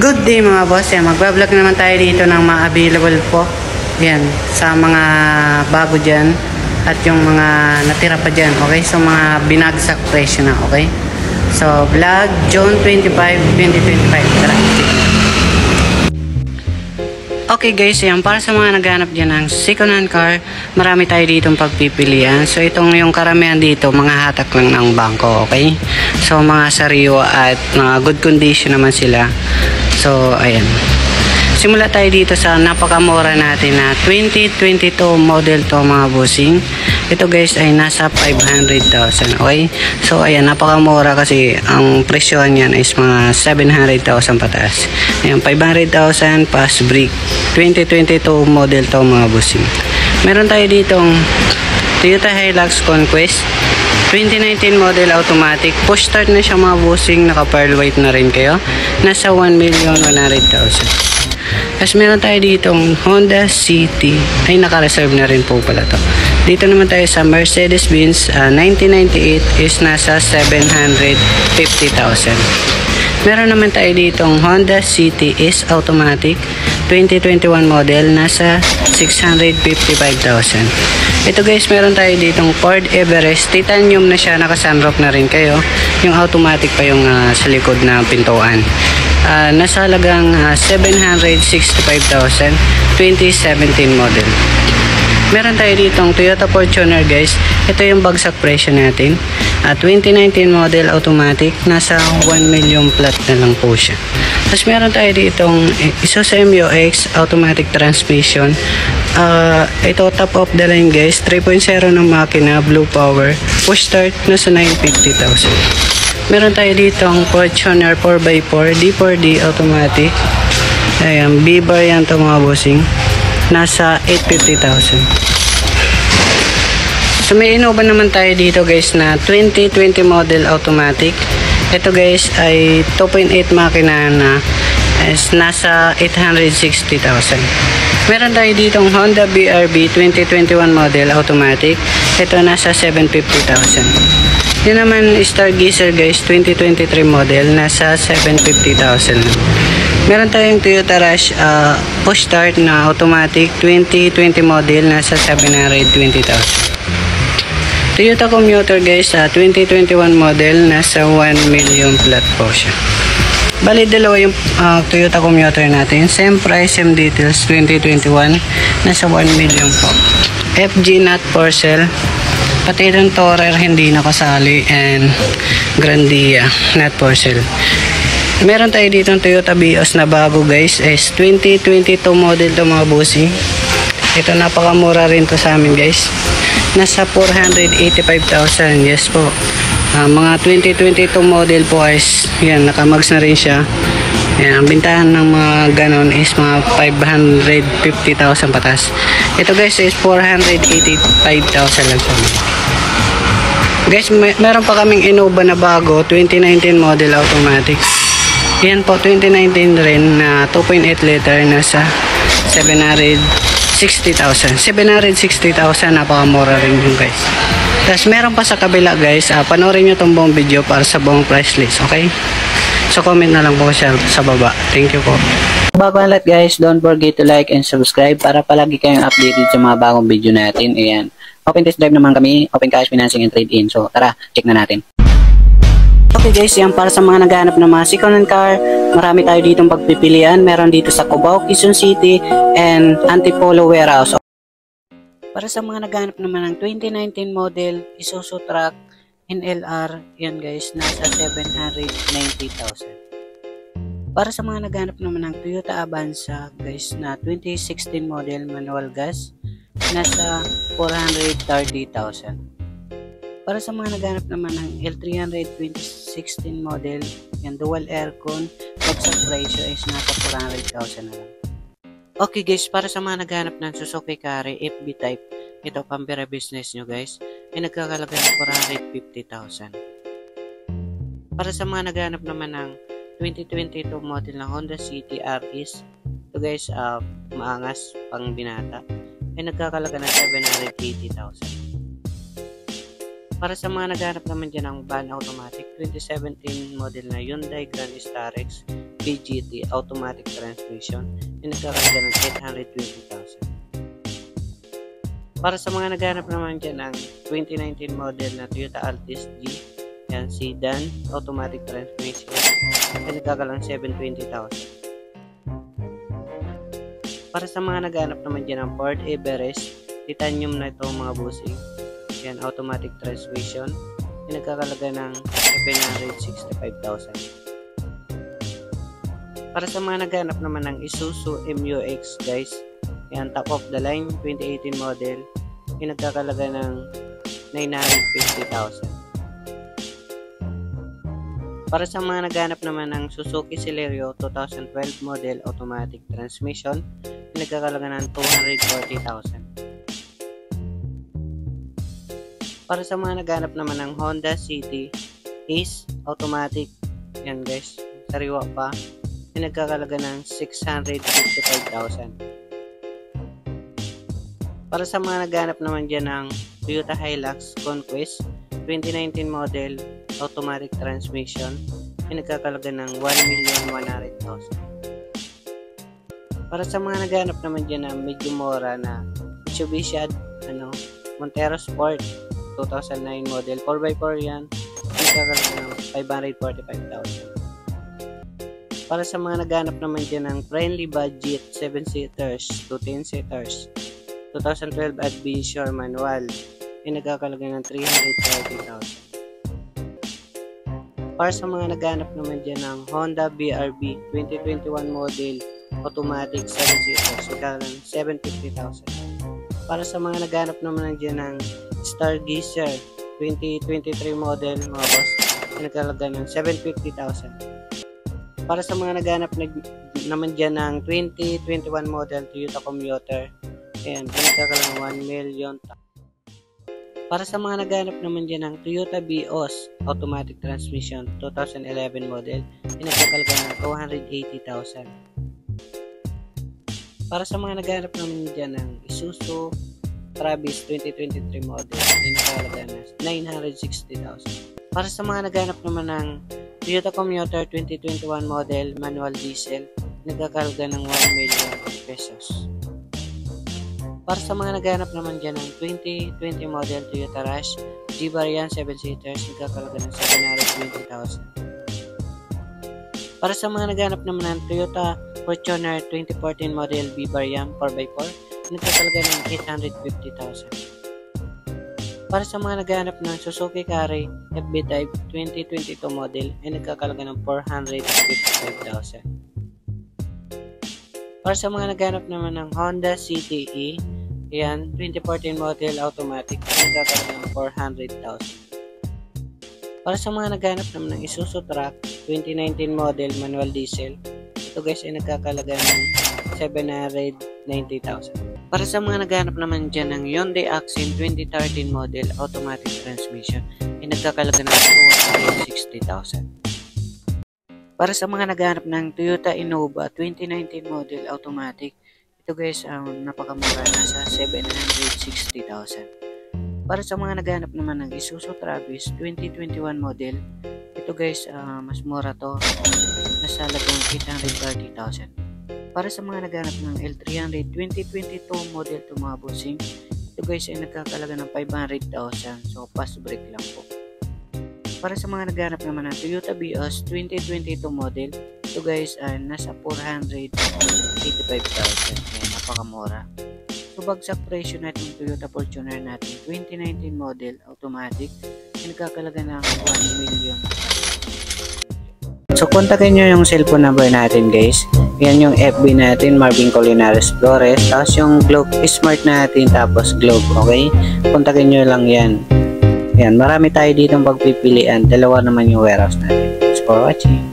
Good day mga boss. Yan, magbablog naman tayo dito ng mga available po. Yan, sa mga bago dyan at yung mga natira pa dyan. Okay, so mga binagsak presyo na. Okay, so vlog June 25, 2025. Tara. Okay guys, yan, para sa mga naghanap dyan ng second hand car, marami tayo ditong pagpipilian. So itong yung karamihan dito, mga hatak lang ng bangko. Okay, so mga sariwa at good condition naman sila. So ayan, simula tayo dito sa napakamura natin na 2022 model to mga bossing. Ito guys ay nasa 500,000. Okay, so ayan, napakamura kasi ang presyo niyan is mga 700,000 pataas. Ayan, 500,000 pas brick, 2022 model to mga bossing. Meron tayo ditong Toyota Hilux Conquest 2019 model automatic, push start na siya mga bossing, naka pearl white na rin kayo, nasa 1,100,000. Tapos meron tayo ditong Honda City, ay naka-reserve na rin po pala to. Dito naman tayo sa Mercedes-Benz 1998 is nasa 750,000. Meron naman tayo ditong Honda City is automatic 2021 model, nasa 655,000. Ito guys, meron tayo ditong Ford Everest, titanium na siya, naka sunroof na rin kayo, yung automatic pa yung sa likod na pintuan. Nasa halagang 765,000, 2017 model. Meron tayo ditong Toyota Fortuner guys, ito yung bagsak presyo natin, 2019 model automatic, nasa 1 million flat na lang po siya. Tapos meron tayo ditong Isuzu MU-X automatic transmission, ito top of the line guys, 3.0 ng makina, blue power, push start, nasa 950,000. Meron tayo ditong Fortuner 4x4 D4D automatic, ayan, B-bar yan to mga bossing, nasa 850,000. So may Innova naman tayo dito guys na 2020 model automatic. Ito guys ay 2.8 makina na is nasa 860,000. Meron tayo ditong Honda BRB 2021 model automatic. Ito nasa 750,000. Yun naman Stargazer guys 2023 model, nasa 750,000. Meron tayong Toyota Rush push start na automatic 2020 model, nasa 720,000. Toyota Commuter guys 2021 model, nasa 1 million flat po siya. Bali dalawa yung Toyota Commuter natin, same price, same details, 2021, nasa 1 million po. FG not for sale, pati yung Tourer hindi nakasali, and Grandia not for sale. Meron tayo dito Toyota Vios na bago guys, is 2022 model to mga bossing. Ito napakamura rin to sa amin guys, nasa 485,000. Yes po, mga 2022 model po is yan, nakamags na rin siya. Yan, ang bintahan ng mga ganon is mga 550,000 patas. Ito guys is 485,000 lang siya guys. Meron pa kaming Innova na bago 2019 model automatic. Yan po, 2019 rin na 2.8 liter, nasa 760,000. 760,000, napakamura rin yun guys. Tapos meron pa sa kabila guys, panoorin nyo itong buong video para sa buong price list. Okay, so comment na lang po siya sa baba. Thank you po. Bago ang lahat guys, don't forget to like and subscribe para palagi kayong updated sa mga bagong video natin. Ayan, open test drive naman kami, open cash financing and trade in. So tara, check na natin. Okay guys, yan, para sa mga naghahanap ng mga second hand car, marami tayo ditong pagpipilian. Meron dito sa Cubao, Quezon City, and Antipolo Warehouse. Para sa mga naghahanap naman ng 2019 model Isuzu Truck NLR, yan guys, nasa 790,000. Para sa mga naghahanap naman ng Toyota Avanza guys na 2016 model manual gas, nasa 430,000. Para sa mga naghanap naman ng L300 2016 model, yung dual aircon, bagsak presyo is nasa 400,000 na lang. Okay guys, para sa mga naghanap ng Suzuki Carry FB type, ito pambira business nyo guys, ay nagkakalaga ng 450,000. Para sa mga naghanap naman ng 2022 model na Honda City RS, ito guys, maangas, pang binata, ay nagkakalaga ng 780,000. Para sa mga naghanap naman dyan ng van automatic 2017 model na Hyundai Grand Starex, VGT automatic transmission yung nagkakalaga ng 820,000. Para sa mga naghanap naman dyan ng 2019 model na Toyota Altis G, yan, sedan, automatic transmission, yung nagkakalang 720,000. Para sa mga naghanap naman dyan ng Ford Everest, titanium na itong mga busing, yan, automatic transmission, yung nagkakalaga ng 765,000. Para sa mga naghanap naman ng Isuzu MU-X guys, yan, top of the line, 2018 model, yung nagkakalaga ng 950,000. Para sa mga naghanap naman ng Suzuki Celerio 2012 model automatic transmission, yung nagkakalaga ng 240,000. Para sa mga naghanap naman ng Honda City Ace automatic, yan guys, sariwa pa, yung nagkakalaga ng 655,000. Para sa mga naghanap naman dyan ng Toyota Hilux Conquest 2019 model automatic transmission, yung nagkakalaga ng 1,100,000. Para sa mga naghanap naman dyan ng medyo mura na Mitsubishi Montero Sport 2009 model 4x4 yan, yung nagkakalaga ng 545,000. Para sa mga naghanap naman dyan ng friendly budget 7-seaters to 10-seaters 2012 Adventure manual, yung nagkakalaga ng 330,000. Para sa mga naghanap naman dyan ng Honda BRB 2021 model automatic 7-seaters, nagkakalang 750,000. Para sa mga naghanap naman dyan ng Stargazer 2023 model mga boss, nagkakalaga ng 750,000. Para sa mga naghanap naman dyan ng 2021 model Toyota Commuter, ayan, nagkakalaga ng 1 million. Para sa mga naghanap naman dyan ng Toyota Vios automatic transmission 2011 model, nagkakalaga ng 280,000. Para sa mga naghanap naman dyan ng Isuzu Travis 2023 model, nagkakalaga ng 960,000. Para sa mga naghanap naman ng Toyota Commuter 2021 model manual diesel, nagkakalaga ng 1 million pesos. Para sa mga naghanap naman dyan ng 2020 model Toyota Rush G variant 7-seaters, nagkakalaga ng 720,000. Para sa mga naghanap naman ng Toyota Fortuner 2014 model B variant 4x4, nagkakalaga ng 850,000. Para sa mga naghanap ng Suzuki Carry FB Type 2022 model, ay nagkakalaga ng 455,000. Para sa mga naghanap naman ng Honda CTE, yan, 2014 model automatic, nagkakalaga ng 400,000. Para sa mga naghanap naman ng Isuzu Truck 2019 model manual diesel, ito guys ay nagkakalaga ng 790,000. Para sa mga naghanap naman dyan ng Hyundai Accent 2013 model automatic transmission, ay nagkakalaga ng 260,000. Para sa mga naghanap ng Toyota Innova 2019 model automatic, ito guys ang napakamura, nasa 760,000. Para sa mga naghanap naman ng Isuzu Travis 2021 model, ito guys mas mura to, nasa halagang 830,000. Para sa mga naghanap ng L300 2022 model to mga bossing, ito guys ay nagkakalaga ng 500,000, so pass break lang po. Para sa mga naghanap naman ng Toyota Vios 2022 model, ito guys ay nasa 485,000. Ayan, napakamura. So bagsak presyo natin yung Toyota Fortuner natin 2019 model automatic, ay nagkakalaga ng 1 million. So kontakin nyo yung cellphone number natin guys. Yan yung FB natin, Marvin Colinares Flores. Tapos yung Globe Smart natin, tapos Globe, okay? Kontakin nyo lang yan. Yan, marami tayo dito pagpipilian. Dalawa naman yung warehouse natin. Thanks for watching.